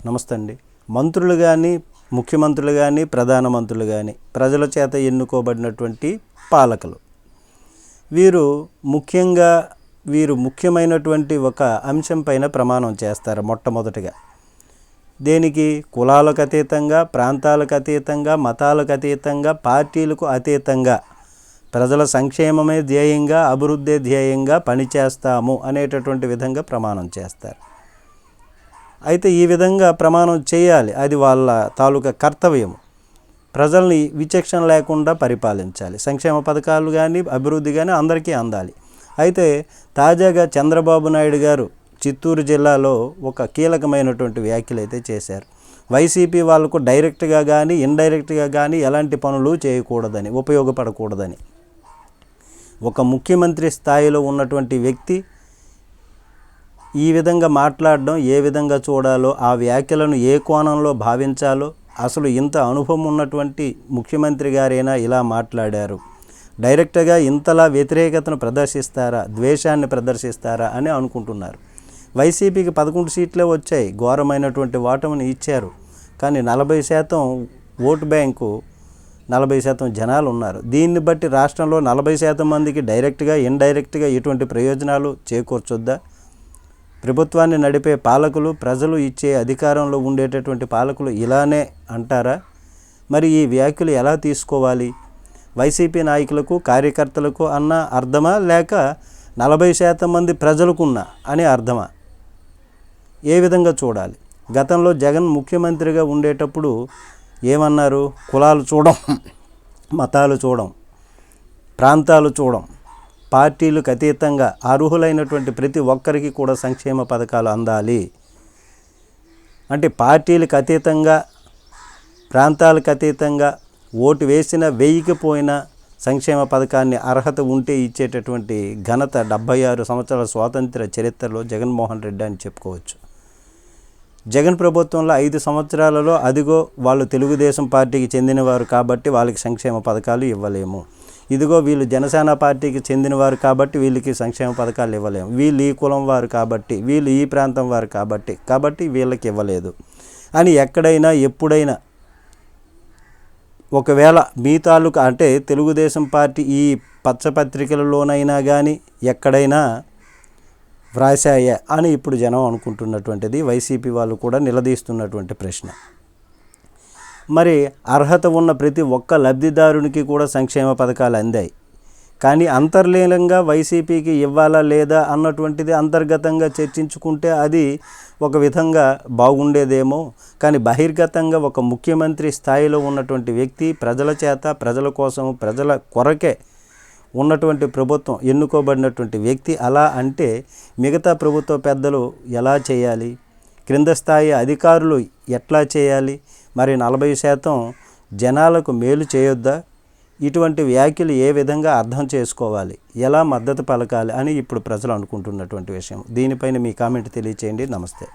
నమస్తే అండి. మంత్రులు కానీ, ముఖ్యమంత్రులు కానీ, ప్రధానమంత్రులు కానీ ప్రజల చేత ఎన్నుకోబడినటువంటి పాలకులు. వీరు ముఖ్యమైనటువంటి ఒక అంశం పైన ప్రమాణం చేస్తారు. మొట్టమొదటిగా దేనికి? కులాలకు అతీతంగా, ప్రాంతాలకు అతీతంగా, మతాలకు అతీతంగా, పార్టీలకు అతీతంగా ప్రజల సంక్షేమమే ధ్యేయంగా, అభివృద్ధి ధ్యేయంగా పనిచేస్తాము అనేటటువంటి విధంగా ప్రమాణం చేస్తారు. అయితే ఈ విధంగా ప్రమాణం చేయాలి, అది వాళ్ళ తాలూకా కర్తవ్యం. ప్రజల్ని విచక్షణ లేకుండా పరిపాలించాలి. సంక్షేమ పథకాలు కానీ, అభివృద్ధి కానీ అందరికీ అందాలి. అయితే తాజాగా చంద్రబాబు నాయుడు గారు చిత్తూరు జిల్లాలో ఒక కీలకమైనటువంటి వ్యాఖ్యలు అయితే చేశారు. వైసీపీ వాళ్ళకు డైరెక్ట్గా కానీ, ఇండైరెక్ట్గా కానీ ఎలాంటి పనులు చేయకూడదని, ఉపయోగపడకూడదని. ఒక ముఖ్యమంత్రి స్థాయిలో ఉన్నటువంటి వ్యక్తి ఈ విధంగా మాట్లాడడం, ఏ విధంగా చూడాలో, ఆ వ్యాఖ్యలను ఏ కోణంలో భావించాలో, అసలు ఇంత అనుభవం ఉన్నటువంటి ముఖ్యమంత్రి గారైనా ఇలా మాట్లాడారు, డైరెక్ట్గా ఇంతలా వ్యతిరేకతను ప్రదర్శిస్తారా, ద్వేషాన్ని ప్రదర్శిస్తారా అని అనుకుంటున్నారు. వైసీపీకి 11 సీట్లే వచ్చాయి, ఘోరమైనటువంటి ఓటమిని ఇచ్చారు. కానీ 40% ఓటు బ్యాంకు, 40% జనాలు ఉన్నారు. దీన్ని బట్టి రాష్ట్రంలో 40% మందికి డైరెక్ట్గా, ఇండైరెక్ట్గా ఎటువంటి ప్రయోజనాలు చేకూర్చొద్దా? ప్రభుత్వాన్ని నడిపే పాలకులు, ప్రజలు ఇచ్చే అధికారంలో ఉండేటటువంటి పాలకులు ఇలానే అంటారా? మరి ఈ వ్యాఖ్యలు ఎలా తీసుకోవాలి? వైసీపీ నాయకులకు, కార్యకర్తలకు అన్న అర్థమా, లేక 40% మంది ప్రజలకున్నా అని అర్థమా? ఏ విధంగా చూడాలి? గతంలో జగన్ ముఖ్యమంత్రిగా ఉండేటప్పుడు ఏమన్నారు? కులాలు చూడం, మతాలు చూడం, ప్రాంతాలు చూడం, పార్టీలకు అతీతంగా అర్హులైనటువంటి ప్రతి ఒక్కరికి కూడా సంక్షేమ పథకాలు అందాలి. అంటే పార్టీలకు అతీతంగా, ప్రాంతాలకు అతీతంగా ఓటు వేసిన, వేయకపోయినా సంక్షేమ పథకాన్ని అర్హత ఉంటే ఇచ్చేటటువంటి ఘనత 76 సంవత్సరాల స్వాతంత్ర చరిత్రలో జగన్మోహన్ రెడ్డి అని చెప్పుకోవచ్చు. జగన్ ప్రభుత్వంలో 5 సంవత్సరాలలో అదిగో వాళ్ళు తెలుగుదేశం పార్టీకి చెందినవారు కాబట్టి వాళ్ళకి సంక్షేమ పథకాలు ఇవ్వలేము, ఇదిగో వీళ్ళు జనసేన పార్టీకి చెందినవారు కాబట్టి వీళ్ళకి సంక్షేమ పథకాలు ఇవ్వలేము, వీళ్ళు ఈ కులం వారు కాబట్టి, వీళ్ళు ఈ ప్రాంతం వారు కాబట్టి వీళ్ళకి ఇవ్వలేదు అని ఎక్కడైనా, ఎప్పుడైనా ఒకవేళ మీ తాలూకా అంటే తెలుగుదేశం పార్టీ ఈ పచ్చపత్రికలలోనైనా కానీ ఎక్కడైనా వ్రాసాయా అని ఇప్పుడు జనం అనుకుంటున్నటువంటిది, వైసీపీ వాళ్ళు కూడా నిలదీస్తున్నటువంటి ప్రశ్న. మరి అర్హత ఉన్న ప్రతి ఒక్క లబ్ధిదారునికి కూడా సంక్షేమ పథకాలు అందాయి. కానీ అంతర్లీనంగా వైసీపీకి ఇవ్వాలా లేదా అన్నటువంటిది అంతర్గతంగా చర్చించుకుంటే అది ఒక విధంగా బాగుండేదేమో. కానీ బహిర్గతంగా ఒక ముఖ్యమంత్రి స్థాయిలో ఉన్నటువంటి వ్యక్తి, ప్రజల చేత, ప్రజల కోసం, ప్రజల కొరకే ఉన్నటువంటి ప్రభుత్వం, ఎన్నుకోబడినటువంటి వ్యక్తి అలా అంటే మిగతా ప్రభుత్వ పెద్దలు ఎలా చేయాలి? క్రింద స్థాయి అధికారులు ఎట్లా చేయాలి? మరి 40% జనాలకు మేలు చేయొద్దా? ఇటువంటి వ్యాఖ్యలు ఏ విధంగా అర్థం చేసుకోవాలి, ఎలా మద్దతు పలకాలి అని ఇప్పుడు ప్రజలు అనుకుంటున్నటువంటి విషయం. దీనిపైన మీ కామెంట్ తెలియచేయండి. నమస్తే.